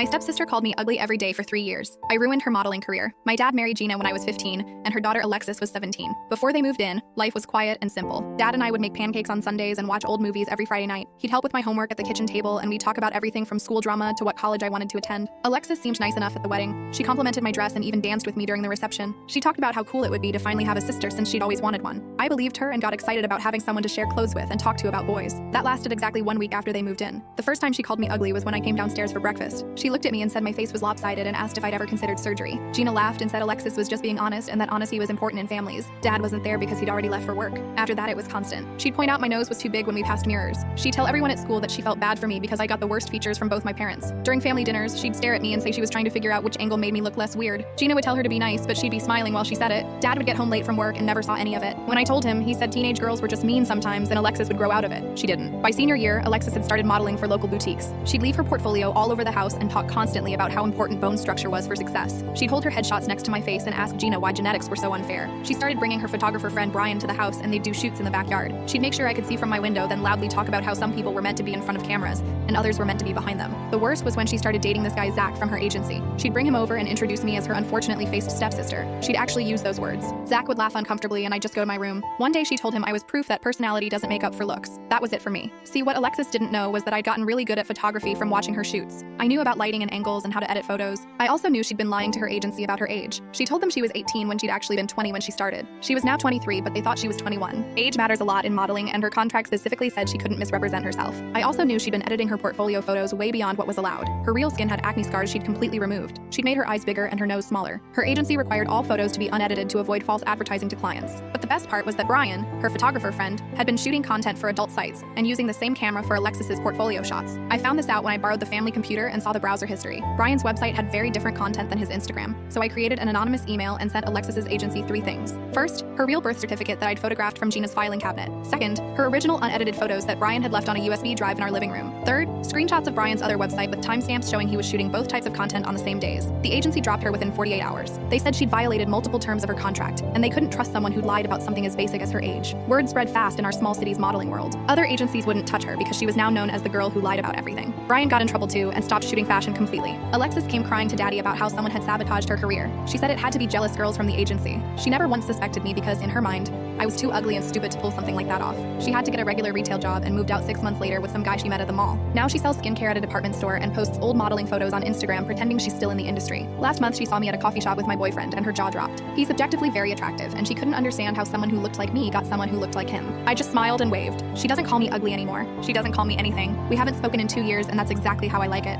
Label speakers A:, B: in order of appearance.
A: My stepsister called me ugly every day for 3 years. I ruined her modeling career. My dad married Gina when I was 15, and her daughter Alexis was 17. Before they moved in, life was quiet and simple. Dad and I would make pancakes on Sundays and watch old movies every Friday night. He'd help with my homework at the kitchen table, and we'd talk about everything from school drama to what college I wanted to attend. Alexis seemed nice enough at the wedding. She complimented my dress and even danced with me during the reception. She talked about how cool it would be to finally have a sister since she'd always wanted one. I believed her and got excited about having someone to share clothes with and talk to about boys. That lasted exactly 1 week after they moved in. The first time she called me ugly was when I came downstairs for breakfast. She looked at me and said my face was lopsided and asked if I'd ever considered surgery. Gina laughed and said Alexis was just being honest and that honesty was important in families. Dad wasn't there because he'd already left for work. After that, it was constant. She'd point out my nose was too big when we passed mirrors. She'd tell everyone at school that she felt bad for me because I got the worst features from both my parents. During family dinners, she'd stare at me and say she was trying to figure out which angle made me look less weird. Gina would tell her to be nice, but she'd be smiling while she said it. Dad would get home late from work and never saw any of it. When I told him, he said teenage girls were just mean sometimes and Alexis would grow out of it. She didn't. By senior year, Alexis had started modeling for local boutiques. She'd leave her portfolio all over the house and talk constantly about how important bone structure was for success. She'd hold her headshots next to my face and ask Gina why genetics were so unfair. She started bringing her photographer friend Brian to the house and they'd do shoots in the backyard. She'd make sure I could see from my window, then loudly talk about how some people were meant to be in front of cameras and others were meant to be behind them. The worst was when she started dating this guy Zach from her agency. She'd bring him over and introduce me as her unfortunately faced stepsister. She'd actually use those words. Zach would laugh uncomfortably and I'd just go to my room. One day she told him I was proof that personality doesn't make up for looks. That was it for me. See, what Alexis didn't know was that I'd gotten really good at photography from watching her shoots. I knew about lighting and angles and how to edit photos. I also knew she'd been lying to her agency about her age. She told them she was 18 when she'd actually been 20 when she started. She was now 23, but they thought she was 21. Age matters a lot in modeling, and her contract specifically said she couldn't misrepresent herself. I also knew she'd been editing her portfolio photos way beyond what was allowed. Her real skin had acne scars she'd completely removed. She'd made her eyes bigger and her nose smaller. Her agency required all photos to be unedited to avoid false advertising to clients. But the best part was that Brian, her photographer friend, had been shooting content for adult sites and using the same camera for Alexis's portfolio shots. I found this out when I borrowed the family computer and saw the browser history. Brian's website had very different content than his Instagram, so I created an anonymous email and sent Alexis's agency 3 things. First, her real birth certificate that I'd photographed from Gina's filing cabinet. Second, her original unedited photos that Brian had left on a USB drive in our living room. Third, screenshots of Brian's other website with timestamps showing he was shooting both types of content on the same days. The agency dropped her within 48 hours. They said she'd violated multiple terms of her contract, and they couldn't trust someone who'd lied about something as basic as her age. Word spread fast in our small city's modeling world. Other agencies wouldn't touch her because she was now known as the girl who lied about everything. Brian got in trouble too and stopped shooting fashion completely. Alexis came crying to Daddy about how someone had sabotaged her career. She said it had to be jealous girls from the agency. She never once suspected me because, in her mind, I was too ugly and stupid to pull something like that off. She had to get a regular retail job and moved out 6 months later with some guy she met at the mall. Now she sells skincare at a department store and posts old modeling photos on Instagram pretending she's still in the industry. Last month she saw me at a coffee shop with my boyfriend and her jaw dropped. He's objectively very attractive and she couldn't understand how someone who looked like me got someone who looked like him. I just smiled and waved. She doesn't call me ugly anymore. She doesn't call me anything. We haven't spoken in 2 years and that's exactly how I like it.